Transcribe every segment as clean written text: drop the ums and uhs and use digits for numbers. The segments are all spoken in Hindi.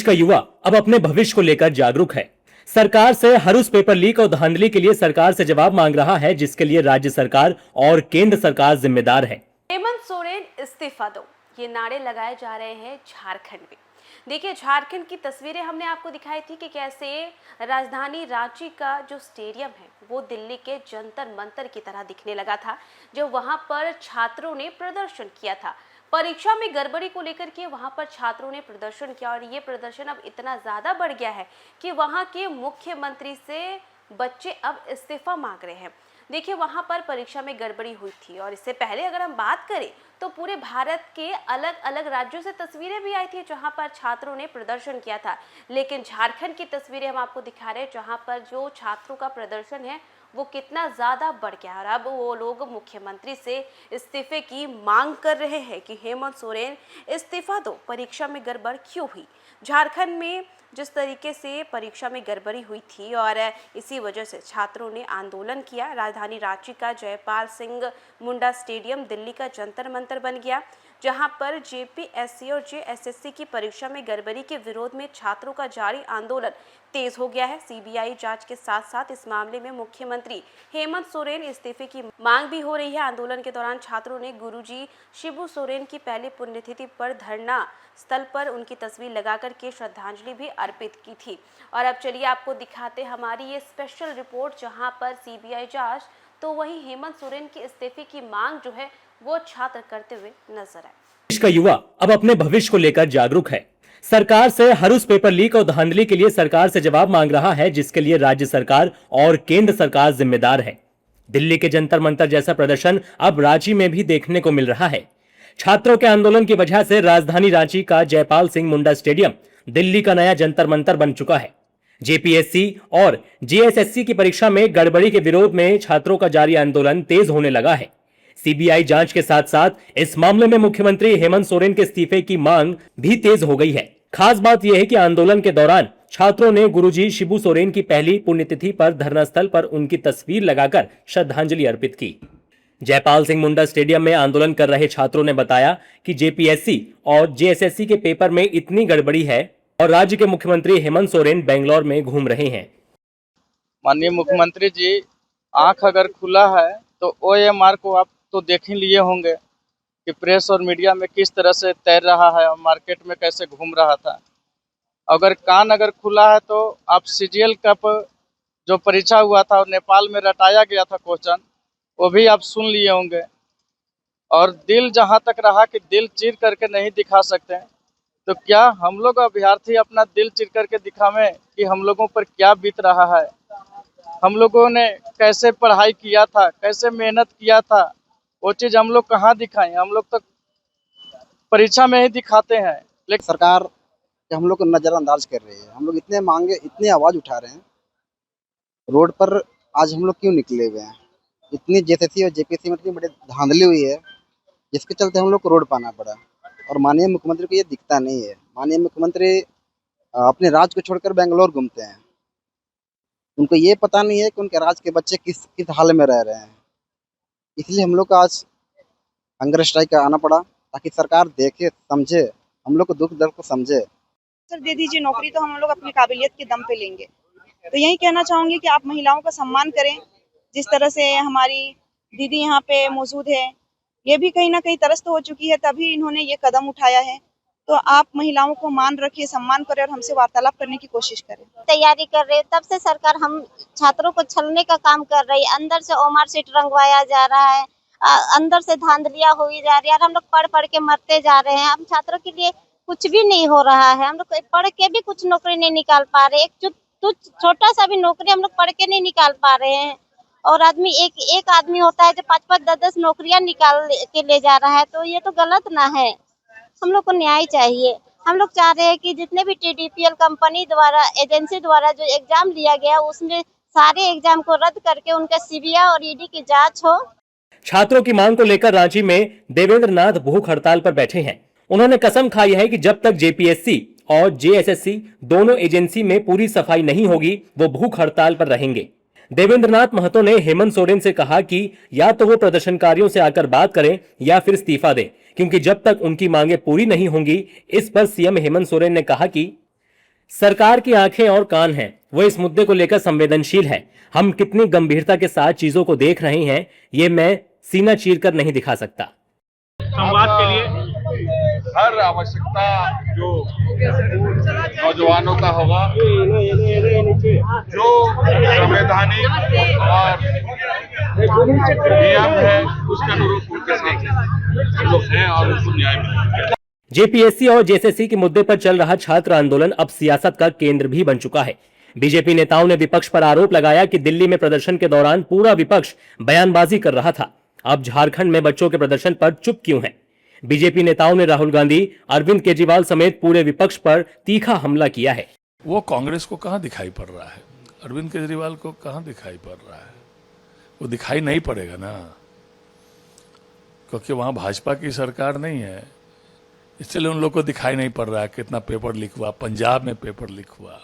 का युवा अब अपने भविष्य को लेकर जागरूक है। सरकार से हर उस पेपर लीक और धांधली के लिए सरकार से जवाब मांग रहा है जिसके लिए राज्य सरकार और केंद्र सरकार जिम्मेदार है। हेमंत सोरेन इस्तीफा दो, ये नारे लगाए जा रहे हैं झारखंड में। देखिए, झारखंड की तस्वीरें हमने आपको दिखाई थी कि कैसे राजधानी रांची का जो स्टेडियम है वो दिल्ली के जंतर मंतर की तरह दिखने लगा था, जो वहां पर छात्रों ने प्रदर्शन किया था। परीक्षा में गड़बड़ी को लेकर के वहां पर छात्रों ने प्रदर्शन किया और ये प्रदर्शन अब इतना ज्यादा बढ़ गया है कि वहां के मुख्यमंत्री से बच्चे अब इस्तीफा मांग रहे हैं। देखिए, वहां पर परीक्षा में गड़बड़ी हुई थी और इससे पहले अगर हम बात करें तो पूरे भारत के अलग अलग राज्यों से तस्वीरें भी आई थी जहां पर छात्रों ने प्रदर्शन किया था। लेकिन झारखंड की तस्वीरें हम आपको दिखा रहे हैं जहां पर जो छात्रों का प्रदर्शन है वो कितना ज़्यादा बढ़ गया और अब वो लोग मुख्यमंत्री से इस्तीफे की मांग कर रहे हैं कि हेमंत सोरेन इस्तीफा दो, परीक्षा में गड़बड़ क्यों हुई। झारखंड में जिस तरीके से परीक्षा में गड़बड़ी हुई थी और इसी वजह से छात्रों ने आंदोलन किया। राजधानी रांची का जयपाल सिंह मुंडा स्टेडियम दिल्ली का जंतर मंतर बन गया, जहां पर जेपीएससी और जेएसएससी की परीक्षा में गड़बड़ी के विरोध में छात्रों का जारी आंदोलन तेज हो गया है। सीबीआई जांच के साथ साथ इस मामले में मुख्यमंत्री हेमंत सोरेन इस्तीफे की मांग भी हो रही है। आंदोलन के दौरान छात्रों ने गुरुजी शिबू सोरेन की पहली पुण्यतिथि पर धरना स्थल पर उनकी तस्वीर लगाकर के श्रद्धांजलि भी अर्पित की थी। और अब चलिए आपको दिखाते हमारी ये स्पेशल रिपोर्ट जहां पर सीबीआई जांच तो वहीं हेमंत सोरेन के इस्तीफे की मांग जो है वो छात्र करते हुए नजर आए। देश का युवा अब अपने भविष्य को लेकर जागरूक है। सरकार से हर उस पेपर लीक और धांधली के लिए सरकार से जवाब मांग रहा है जिसके लिए राज्य सरकार और केंद्र सरकार जिम्मेदार है। दिल्ली के जंतर मंतर जैसा प्रदर्शन अब रांची में भी देखने को मिल रहा है। छात्रों के आंदोलन की वजह से राजधानी रांची का जयपाल सिंह मुंडा स्टेडियम दिल्ली का नया जंतर मंतर बन चुका है। जेपीएससी और जेएसएससी की परीक्षा में गड़बड़ी के विरोध में छात्रों का जारी आंदोलन तेज होने लगा है। सीबीआई जांच के साथ साथ इस मामले में मुख्यमंत्री हेमंत सोरेन के इस्तीफे की मांग भी तेज हो गई है। खास बात यह है कि आंदोलन के दौरान छात्रों ने गुरुजी शिबू सोरेन की पहली पुण्यतिथि पर धरनास्थल पर उनकी तस्वीर लगाकर श्रद्धांजलि अर्पित की। जयपाल सिंह मुंडा स्टेडियम में आंदोलन कर रहे छात्रों ने बताया कि जेपीएससी और जेएसएससी के पेपर में इतनी गड़बड़ी है और राज्य के मुख्यमंत्री हेमंत सोरेन बेंगलोर में घूम रहे हैं। माननीय मुख्यमंत्री जी, आंख अगर खुला है तो ओएमआर को आप तो देख ही लिए होंगे कि प्रेस और मीडिया में किस तरह से तैर रहा है और मार्केट में कैसे घूम रहा था। अगर कान अगर खुला है तो आप सीजीएल कप जो परीक्षा हुआ था और नेपाल में रटाया गया था क्वेश्चन, वो भी आप सुन लिए होंगे। और दिल जहां तक रहा कि दिल चीर करके नहीं दिखा सकते, तो क्या हम लोग अभ्यर्थी अपना दिल चीर करके दिखावें कि हम लोगों पर क्या बीत रहा है, हम लोगों ने कैसे पढ़ाई किया था, कैसे मेहनत किया था, वो चीज़ हम लोग कहाँ दिखाएं। हम लोग तो परीक्षा में ही दिखाते हैं। लेकिन सरकार हम लोग को नज़रअंदाज कर रही है। हम लोग इतने मांगे, इतनी आवाज़ उठा रहे हैं, रोड पर आज हम लोग क्यों निकले हुए हैं। इतनी जेएसएससी और जेपीएससी में इतनी बड़ी धांधली हुई है जिसके चलते हम लोग को रोड पाना पड़ा और माननीय मुख्यमंत्री को ये दिखता नहीं है। माननीय मुख्यमंत्री अपने राज्य को छोड़कर बेंगलोर घूमते हैं। उनको ये पता नहीं है कि उनके राज्य के बच्चे किस हाल में रह रहे हैं। इसलिए हम लोग को आज हंगर स्ट्राइक का आना पड़ा ताकि सरकार देखे, समझे, हम लोग को दुख दर्द को समझे। सर दे दीजिए नौकरी, तो हम लोग अपनी काबिलियत के दम पे लेंगे। तो यही कहना चाहूँगी कि आप महिलाओं का सम्मान करें। जिस तरह से हमारी दीदी यहाँ पे मौजूद है, ये भी कहीं ना कहीं त्रस्त हो चुकी है, तभी इन्होंने ये कदम उठाया है। तो आप महिलाओं को मान रखिए, सम्मान करें और हमसे वार्तालाप करने की कोशिश करें। तैयारी कर रहे, तब से सरकार हम छात्रों को छलने का काम कर रही है। अंदर से ओमार सीट रंगवाया जा रहा है, अंदर से धांधलियां हुई जा रही है और हम लोग पढ़ पढ़ के मरते जा रहे हैं। हम छात्रों के लिए कुछ भी नहीं हो रहा है। हम लोग पढ़ के भी कुछ नौकरी नहीं निकाल पा रहे। एक छोटा सा भी नौकरी हम लोग पढ़ के नहीं निकाल पा रहे हैं। और आदमी एक आदमी होता है जो 5-5, 10-10 नौकरियां निकाल के ले जा रहा है, तो ये तो गलत ना है। हम लोग को न्याय चाहिए। हम लोग चाह रहे हैं कि जितने भी टीडीपीएल कंपनी द्वारा, एजेंसी द्वारा जो एग्जाम लिया गया उसमें सारे एग्जाम को रद्द करके उनका सीबीआई और ईडी की जांच हो। छात्रों की मांग को लेकर रांची में देवेंद्र नाथ भूख हड़ताल पर बैठे हैं। उन्होंने कसम खाई है कि जब तक जेपीएससी और जेएसएससी दोनों एजेंसी में पूरी सफाई नहीं होगी वो भूख हड़ताल पर रहेंगे। देवेंद्र नाथ महतो ने हेमंत सोरेन से कहा कि या तो वो प्रदर्शनकारियों से आकर बात करें या फिर इस्तीफा दें, क्योंकि जब तक उनकी मांगे पूरी नहीं होंगी। इस पर सीएम हेमंत सोरेन ने कहा कि सरकार की आंखें और कान हैं, वो इस मुद्दे को लेकर संवेदनशील है। हम कितनी गंभीरता के साथ चीजों को देख रहे हैं, ये मैं सीना चीरकर नहीं दिखा सकता। संवाद के लिए हर आवश्यकता जो नौजवानों का होगा, जो संवैधानिक और नियम है उसके अनुरूप उनके साथ हम लोग हैं और उनको न्याय मिलेगा। जेपीएससी और जेएसएससी के मुद्दे पर चल रहा छात्र आंदोलन अब सियासत का केंद्र भी बन चुका है। बीजेपी नेताओं ने विपक्ष पर आरोप लगाया कि दिल्ली में प्रदर्शन के दौरान पूरा विपक्ष बयानबाजी कर रहा था। अब झारखंड में बच्चों के प्रदर्शन पर चुप क्यों हैं? बीजेपी नेताओं ने राहुल गांधी, अरविंद केजरीवाल समेत पूरे विपक्ष पर तीखा हमला किया है। वो कांग्रेस को कहां दिखाई पड़ रहा है, अरविंद केजरीवाल को कहां दिखाई पड़ रहा है? वो दिखाई नहीं पड़ेगा ना, क्योंकि वहां भाजपा की सरकार नहीं है, इसलिए उन लोग को दिखाई नहीं पड़ रहा है। कितना पेपर लीक हुआ, पंजाब में पेपर लीक हुआ,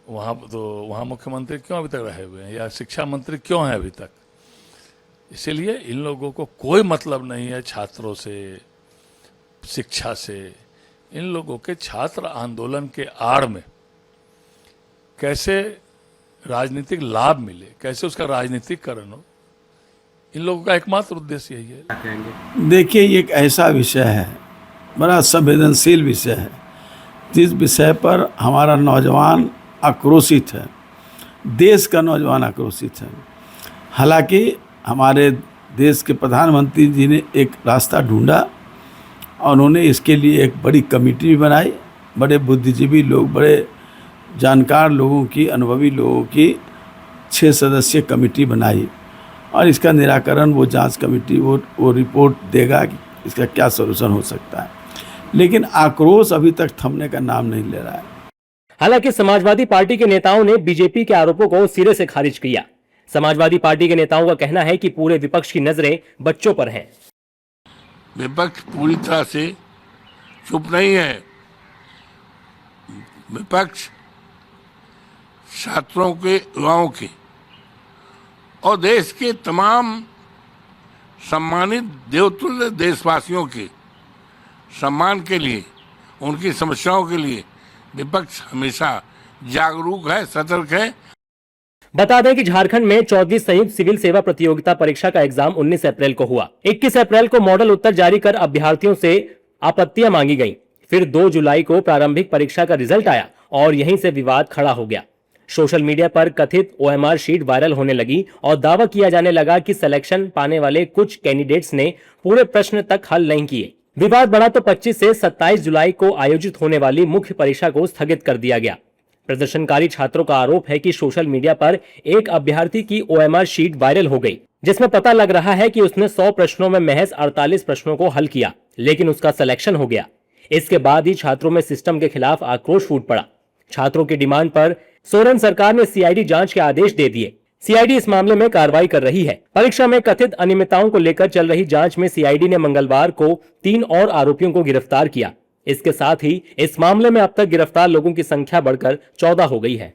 वहां मुख्यमंत्री क्यों अभी तक रहे हुए हैं, या शिक्षा मंत्री क्यों है अभी तक? इसलिए इन लोगों को कोई मतलब नहीं है छात्रों से, शिक्षा से। इन लोगों के छात्र आंदोलन के आड़ में कैसे राजनीतिक लाभ मिले, कैसे उसका राजनीतिकरण हो, इन लोगों का एकमात्र उद्देश्य यही है। देखिए, ये एक ऐसा विषय है, बड़ा संवेदनशील विषय है, जिस विषय पर हमारा नौजवान आक्रोशित है, देश का नौजवान आक्रोशित है। हालांकि हमारे देश के प्रधानमंत्री जी ने एक रास्ता ढूंढा और उन्होंने इसके लिए एक बड़ी कमेटी भी बनाई। बड़े बुद्धिजीवी लोग, बड़े जानकार लोगों की, अनुभवी लोगों की 6 सदस्यीय कमेटी बनाई और इसका निराकरण वो जांच कमेटी वो रिपोर्ट देगा कि इसका क्या सॉल्यूशन हो सकता है। लेकिन आक्रोश अभी तक थमने का नाम नहीं ले रहा है। हालांकि समाजवादी पार्टी के नेताओं ने बीजेपी के आरोपों को सिरे से खारिज किया। समाजवादी पार्टी के नेताओं का कहना है कि पूरे विपक्ष की नजरें बच्चों पर हैं। विपक्ष पूरी तरह से चुप नहीं है। विपक्ष छात्रों के, युवाओं के और देश के तमाम सम्मानित देवतुल्य देशवासियों के सम्मान के लिए, उनकी समस्याओं के लिए विपक्ष हमेशा जागरूक है, सतर्क है। बता दें कि झारखंड में 14वीं संयुक्त सिविल सेवा प्रतियोगिता परीक्षा का एग्जाम 19 अप्रैल को हुआ। 21 अप्रैल को मॉडल उत्तर जारी कर अभ्यर्थियों से आपत्तियां मांगी गईं। फिर 2 जुलाई को प्रारंभिक परीक्षा का रिजल्ट आया और यहीं से विवाद खड़ा हो गया। सोशल मीडिया पर कथित ओएमआर शीट वायरल होने लगी और दावा किया जाने लगा कि सिलेक्शन पाने वाले कुछ कैंडिडेट्स ने पूरे प्रश्न तक हल नहीं किए। विवाद बढ़ा तो 25 से 27 जुलाई को आयोजित होने वाली मुख्य परीक्षा को स्थगित कर दिया गया। प्रदर्शनकारी छात्रों का आरोप है कि सोशल मीडिया पर एक अभ्यर्थी की ओएमआर शीट वायरल हो गई, जिसमें पता लग रहा है कि उसने 100 प्रश्नों में महज 48 प्रश्नों को हल किया, लेकिन उसका सिलेक्शन हो गया। इसके बाद ही छात्रों में सिस्टम के खिलाफ आक्रोश फूट पड़ा। छात्रों की डिमांड पर सोरेन सरकार ने सीआईडी जांच के आदेश दे दिए। सीआईडी इस मामले में कार्रवाई कर रही है। परीक्षा में कथित अनियमितताओं को लेकर चल रही जांच में सीआईडी ने मंगलवार को 3 और आरोपियों को गिरफ्तार किया। इसके साथ ही इस मामले में अब तक गिरफ्तार लोगों की संख्या बढ़कर 14 हो गई है।